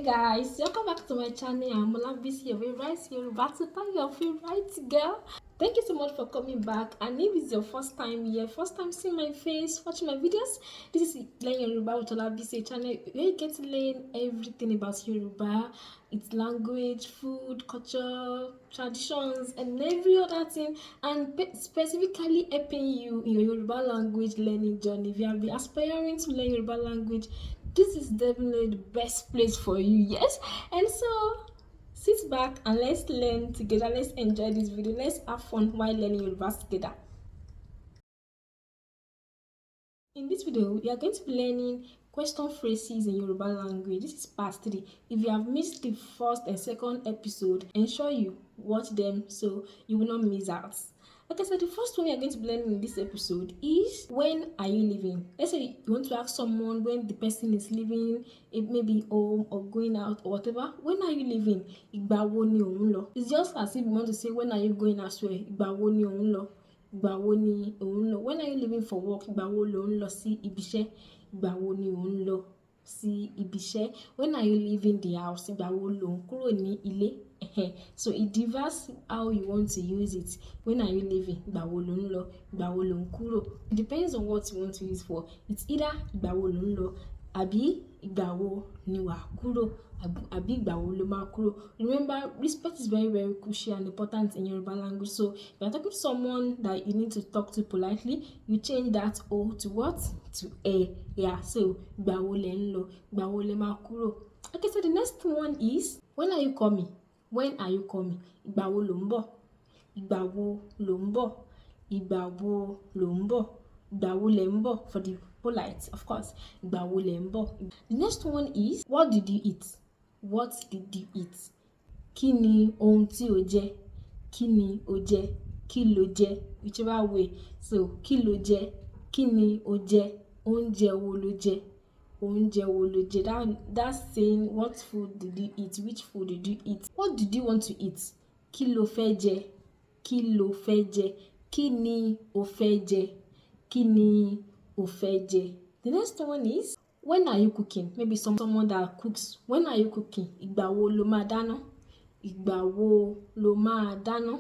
Guys, welcome back to my channel. I'm Olabisi, your favorite Yoruba tutor, your favorite girl. Thank you so much for coming back. And if it's your first time here, first time seeing my face, watching my videos, this is Learn Yoruba with Olabisi channel where you get to learn everything about Yoruba, its language, food, culture, traditions, and every other thing, and specifically helping you in your Yoruba language learning journey. If you have been aspiring to learn Yoruba language, this is definitely the best place for you, yes. And so sit back and let's learn together. Let's enjoy this video. Let's have fun while learning Yoruba together. In this video, we are going to be learning question phrases in Yoruba language. This is part 3. If you have missed the first and second episode, ensure you watch them so you will not miss out. Okay, so the first one we are going to be learning in this episode is, when are you leaving? Let's say you want to ask someone when the person is leaving, it may be home or going out or whatever. When are you leaving? Ìgbà wo ni ò ń lọ? It's just as if you want to say, when are you going elsewhere? Ìgbà wo ni ò ń lọ? Ìgbà wo ni ò ń lọ? When are you leaving for work? Ìgbà wo lò ń lọ sí ibi iṣẹ́? Ìgbà wo ni ò ń lọ sí ibi iṣẹ́? When are you leaving the house? Ìgbà wo lò ń kúrò ní ilé? So it differs how you want to use it. When are you leaving? Ìgbà wo lò ń lọ? Ìgbà wo lò ń kúrò? It depends on what you want to use for. It's either ìgbà wo lò ń lọ, àbí ìgbà wo ni wà kúrò, àbí ìgbà wo ló máa kúrò. Remember, respect is very, very crucial and important in Yoruba language. So if you're talking to someone that you need to talk to politely, you change that O to what? To A. Yeah, so ìgbà wo lẹ ń lọ? Ìgbà wo lẹ máa kúrò? Okay, so the next one is, when are you coming? When are you coming? Ìgbà wo lò ń bọ̀? Ìgbà wo lò ń bọ̀? Ìgbà wo lò ń bọ̀? Ìgbà wo lẹ ń bọ̀? For the polite, of course. Ìgbà wo lẹ ń bọ̀? The next one is, what did you eat? What did you eat? Kí ni ohun tí o jẹ? Kí ni o jẹ? Kí lo jẹ? Whichever way. So, kí lo jẹ? Kí ni o jẹ? Oúnjẹ wo lo jẹ? Oúnjẹ wo lo jẹ? That's saying, what food did you eat? Which food did you eat? What did you want to eat? Kí lo fẹ́ jẹ? Kí lo fẹ́ jẹ? Kí ni o fẹ́ jẹ? Kí ni o fẹ́ jẹ? The next one is, when are you cooking? Maybe someone that cooks. When are you cooking? Ìgbà wo lo máa dáná? Ìgbà wo lo máa dáná?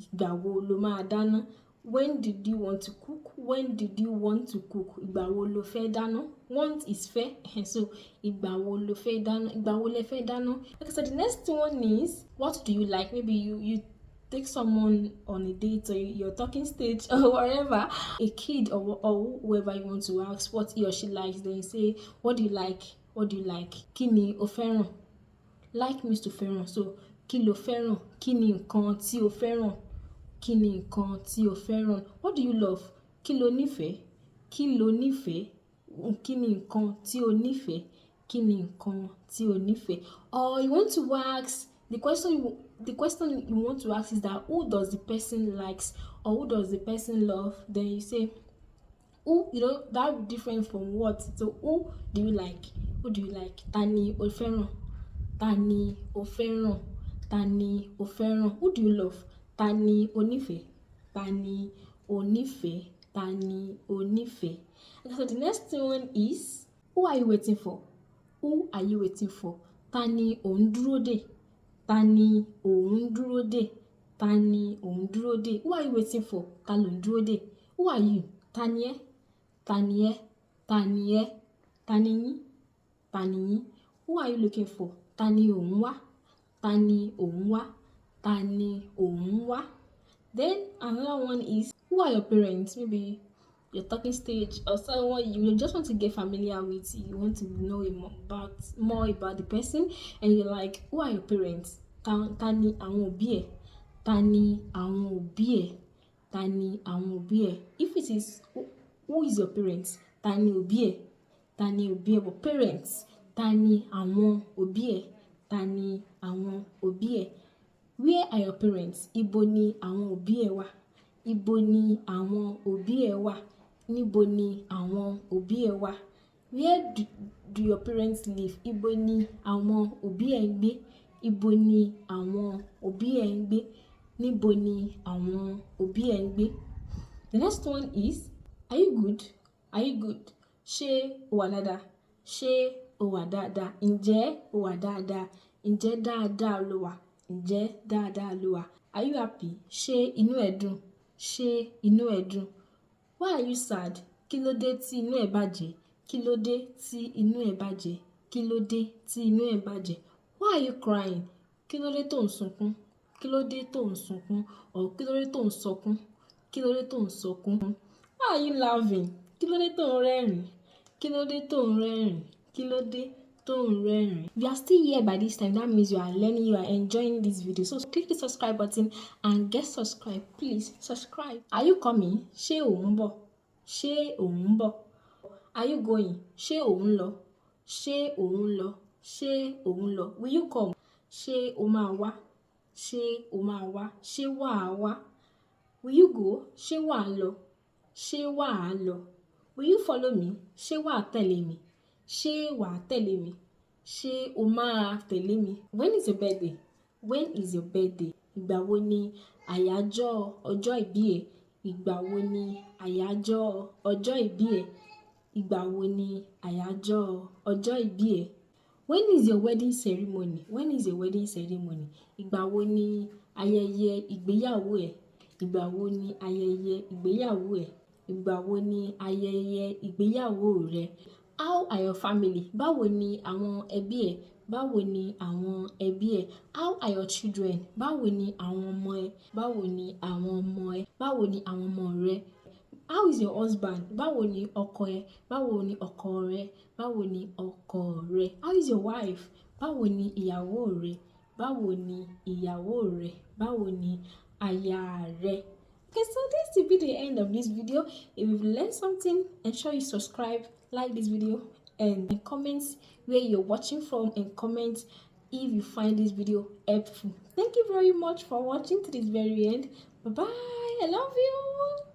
Ìgbà wo lo máa dáná? When did you want to cook? When did you want to cook? Ìgbà wo lo fẹ́ dáná? Want is fẹ́. So, ìgbà wo lo fẹ́ dáná? Ìgbà wo lẹ fẹ́ dáná? Okay, so the next one is, what do you like? Maybe you take someone on a date, or you're talking stage or wherever, a kid or whoever you want to ask what he or she likes, then you say, what do you like? What do you like? Kí ni o fẹ́ràn? Like means to fẹ́ràn. So, kí lo fẹ́ràn? Kí ni nǹkan tí o fẹ́ràn? Kí ni nǹkan tí o fẹ́ràn? What do you love? Kí lo nífẹ̀ẹ́? Kí lo nífẹ̀ẹ́? Kí ni nǹkan tí o nífẹ̀ẹ́? Kí ni nǹkan tí o nífẹ̀ẹ́? Or you want to ask, the question you want to ask is that, who does the person likes, or who does the person love? Then you say, who, that would be different from what. So, who do you like? Who do you like? Ta ni o fẹ́ràn? Ta ni o fẹ́ràn? Ta ni o fẹ́ràn? Who do you love? Ta ni o nífẹ̀ẹ́? Ta ni o nífẹ̀ẹ́? Ta ni o nífẹ̀ẹ́? Okay, so the next one is, who are you waiting for? Who are you waiting for? Ta ni ò ń dúró dè? Ta ni ò ń dúró dè? Ta ni ò ń dúró dè? Who are you waiting for? Ta ló ń dúró dè? Who are you? Ta ni ẹ́? Ta ni ẹ́? Ta ni ẹ́? Ta ni yín? Ta ni yín? Who are you looking for? Ta ni ò ń wá? Ta ni ò ń wá? Ta ni ò ń wá? Then another one is, who are your parents? Maybe you're talking stage, or someone you just want to get familiar with, you want to know more about the person, and you're like, who are your parents? Ta ni àwọn òbí ẹ̀? Ta ni àwọn òbí ẹ̀? Ta ni àwọn òbí ẹ̀? If it is, who is your parents? Ta ni òbí ẹ̀? Ta ni òbí ẹ̀? But parents, ta ni àwọn òbí ẹ̀? Ta ni àwọn òbí ẹ̀? Where are your parents? Ibo ni àwọn òbí ẹ̀ wà? Ibo ni àwọn òbí ẹ̀ wà? Níbo ni àwọn òbí ẹ̀ wà? Where do your parents live? Ibo ni àwọn òbí ẹ̀ ń gbé? Ibo ni àwọn òbí ẹ̀ ń gbé? Níbo ni àwọn òbí ẹ̀ ń gbé? The next one is, are you good? Are you good? Ṣé o wà dáadáa? Ṣé o o wà dáadáa. Ǹjẹ́ o wà dáadáa? Ǹjẹ́ dáadáa lo wà? Ǹjẹ́ dáadáa lo wà? Are you happy? Ṣé inú ẹ dùn? Ṣé inú ẹ dùn? Why are you sad? Kí ló dé tí inú ẹ bàjẹ́? Kí ló dé tí inú ẹ bàjẹ́? Kí ló dé tí inú ẹ bàjẹ́? Why are you crying? Kí ló dé tó ń sunkún? Kí ló dé tó ń sunkún? Or kí ló dé tó ń sọkún? Kí ló dé tó ń sọkún? Why are you laughing? Kí ló dé tó ń rẹ́rìn? Kí ló dé tó ń rẹ́rìn? Kí ló dé tó ń rẹ́rìn? If you are still here by this time, that means you are learning, you are enjoying this video. So click the subscribe button and get subscribed. Please subscribe. Are you coming? Ṣé ò ń bọ̀? Ṣé ò ń bọ̀? Are you going? Ṣé ò ń lọ? Ṣé ò ń lọ? Ṣé ò ń lọ? Will you come? Ṣé o máa wá? Ṣé o máa wá? Ṣé wà á wá? Will you go? Ṣé wà á lọ? Ṣé wà á lọ? Will you follow me? Ṣé wà á tẹ̀lé mi? Ṣé wà á tẹ̀lé mi? Ṣé o máa tẹ̀lé mi? When is your birthday? When is your birthday? Ìgbà wo ni àyájọ́ ọjọ́ ìbí ẹ? Ìgbà wo ni àyájọ́ ọjọ́ ìbí ẹ? Ìgbà wo ni àyájọ́ ọjọ́ ìbí ẹ? When is your wedding ceremony? When is your wedding ceremony? Ìgbà wo ni ayẹyẹ ìgbéyàwó ẹ? Ìgbà wo ni ayẹyẹ ìgbéyàwó ẹ? Ìgbà wo ni ayẹyẹ ìgbéyàwó rẹ? How are your family? Báwo ni àwọn ẹbí ẹ? Báwo ni àwọn ẹbí ẹ? How are your children? Báwo ni àwọn ọmọ ẹ? Báwo ni àwọn ọmọ ẹ? Báwo ni àwọn ọmọ rẹ? How is your husband? Báwo ni ọkọ ẹ? Báwo ni ọkọ rẹ? Báwo ni ọkọ rẹ? How is your wife? Báwo ni ìyàwó rẹ? Báwo ni ìyàwó rẹ? Báwo ni aya rẹ? Okay, so this will be the end of this video. If you've learned something, ensure you subscribe, like this video, and comment where you're watching from, and comment if you find this video helpful. Thank you very much for watching to this very end. Bye bye. I love you.